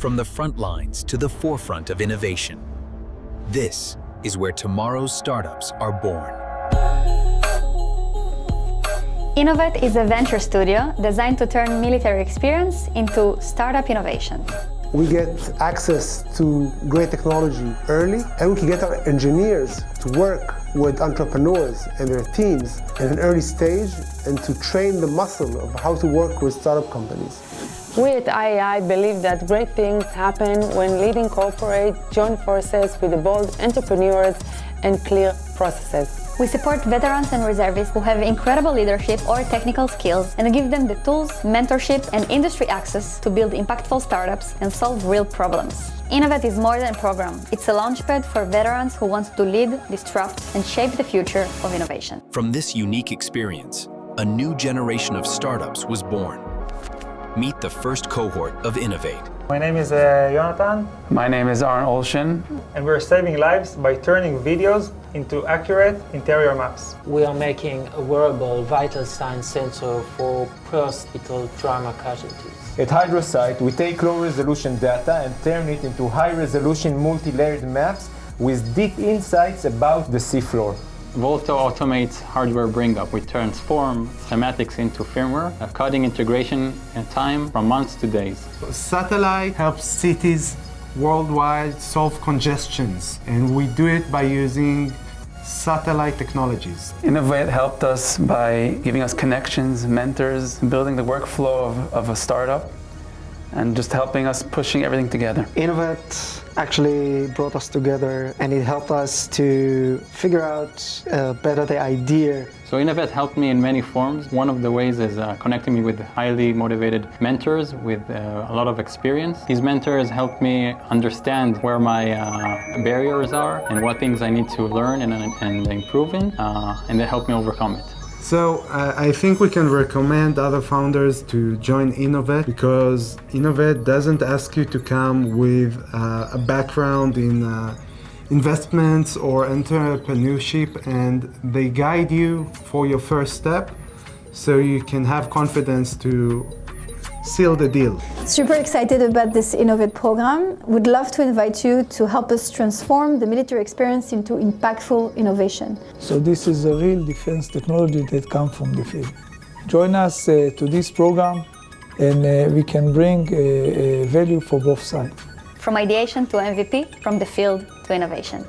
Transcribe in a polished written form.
From the front lines to the forefront of innovation. This is where tomorrow's startups are born. InnoVet is a venture studio designed to turn military experience into startup innovation. We get access to great technology early, and we can get our engineers to work with entrepreneurs and their teams at an early stage and to train the muscle of how to work with startup companies. We at IAI believe that great things happen when leading corporates join forces with the bold entrepreneurs and clear processes. We support veterans and reservists who have incredible leadership or technical skills and give them the tools, mentorship, and industry access to build impactful startups and solve real problems. InnoVet is more than a program. It's a launchpad for veterans who want to lead, disrupt, and shape the future of innovation. From this unique experience, a new generation of startups was born. Meet the first cohort of InnoVet. My name is Jonathan. My name is Aaron Olshin. And we're saving lives by turning videos into accurate interior maps. We are making a wearable vital sign sensor for pre-hospital trauma casualties. At HydroSite, we take low-resolution data and turn it into high-resolution multi-layered maps with deep insights about the seafloor. Volto automates hardware bring-up. We transform schematics into firmware, cutting integration in time from months to days. Satellite helps cities worldwide solve congestions, and we do it by using satellite technologies. InnoVet helped us by giving us connections, mentors, building the workflow of a startup, and just helping us pushing everything together. InnoVet actually brought us together, and it helped us to figure out better the idea. So InnoVet helped me in many forms. One of the ways is connecting me with highly motivated mentors with a lot of experience. These mentors helped me understand where my barriers are and what things I need to learn and improve in, and they helped me overcome it. So I think we can recommend other founders to join InnoVet because InnoVet doesn't ask you to come with a background in investments or entrepreneurship, and they guide you for your first step so you can have confidence to seal the deal. Super excited about this InnoVet program. Would love to invite you to help us transform the military experience into impactful innovation. So this is a real defense technology that comes from the field. Join us to this program, and we can bring value for both sides. From ideation to MVP, from the field to innovation.